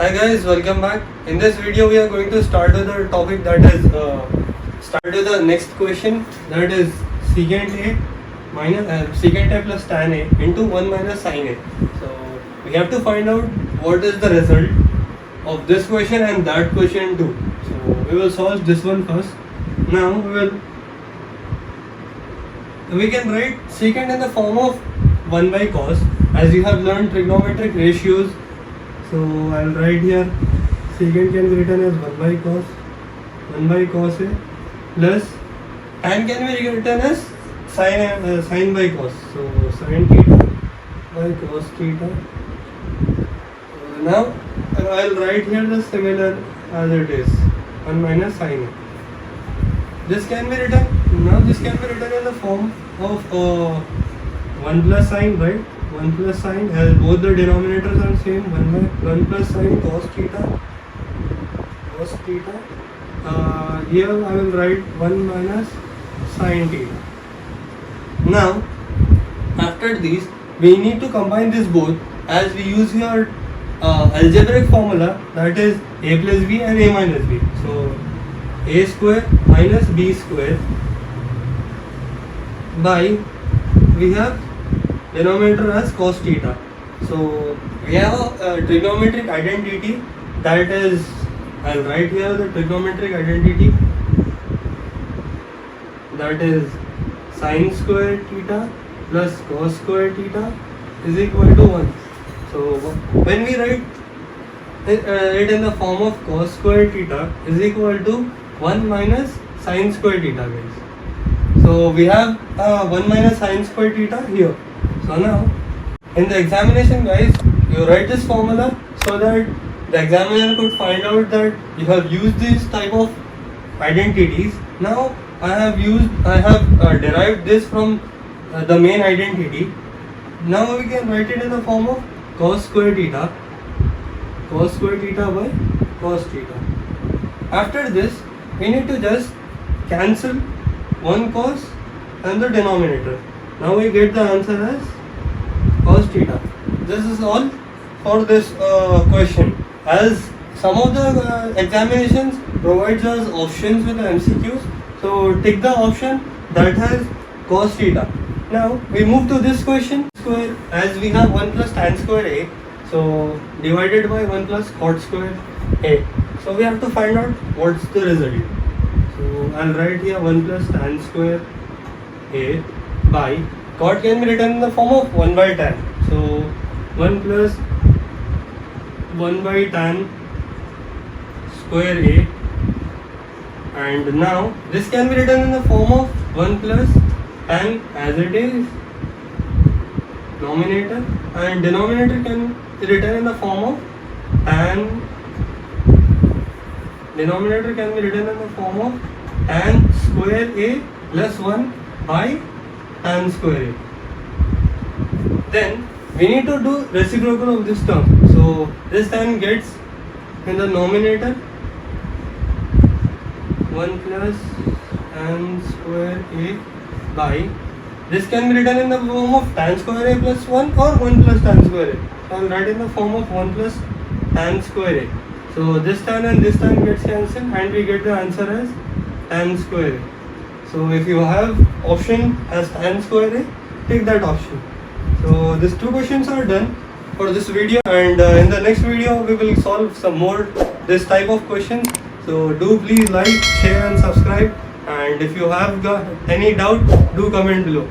Hi guys, welcome back. In this video we are going to start with a topic that is start with the next question, that is secant A plus tan A into 1 minus sin A. So we have to find out what is the result of this question and that question too. So we will solve this one first. Now we can write secant in the form of 1 by cos, as you have learned trigonometric ratios. So I'll write here secant can be written as 1 by cos A plus tan can be written as sin by cos. So sin theta by cos theta. Now I'll write here the similar as it is, 1 minus sin A. This can be written in the form of 1 plus sin, right? 1 plus sin, as both the denominators are same. 1 plus sin cos theta. Here I will write 1 minus sin theta. Now after this we need to combine this both, as we use here algebraic formula, that is a plus b and a minus b. So a square minus b square by, we have denominator as cos theta. So we have a trigonometric identity, that is, I'll write here the trigonometric identity, that is sin square theta plus cos square theta is equal to 1. So when we write it in the form of cos square theta is equal to 1 minus sin square theta, guys. So we have 1 minus sin square theta here. So now in the examination, guys, you write this formula so that the examiner could find out that you have used this type of identities. Now I have derived this from the main identity. Now we can write it in the form of cos square theta by cos theta. After this we need to just cancel one cos and the denominator. Now we get the answer as cos theta. This is all for this question, as some of the examinations provides us options with the MCQs. So take the option that has cos theta. Now we move to this question square, as we have 1 plus tan square A, so divided by 1 plus cot square A. So we have to find out what's the result. So I'll write here 1 plus tan square A by, cot can be written in the form of 1 by tan. So 1 plus 1 by tan square A, and now this can be written in the form of 1 plus tan, as it is numerator, and denominator can be written in the form of tan. Denominator can be written in the form of tan square A plus 1 by tan square A. Then we need to do reciprocal of this term. So this tan gets in the numerator 1 plus tan square A by, this can be written in the form of tan square A plus 1 or 1 plus tan square A. So I will write in the form of 1 plus tan square A. So this tan and this tan gets cancelled and we get the answer as tan square A. So if you have option as tan square A, take that option. So these two questions are done for this video, and in the next video we will solve some more this type of questions. So do please like, share and subscribe, and if you have got any doubt, do comment below.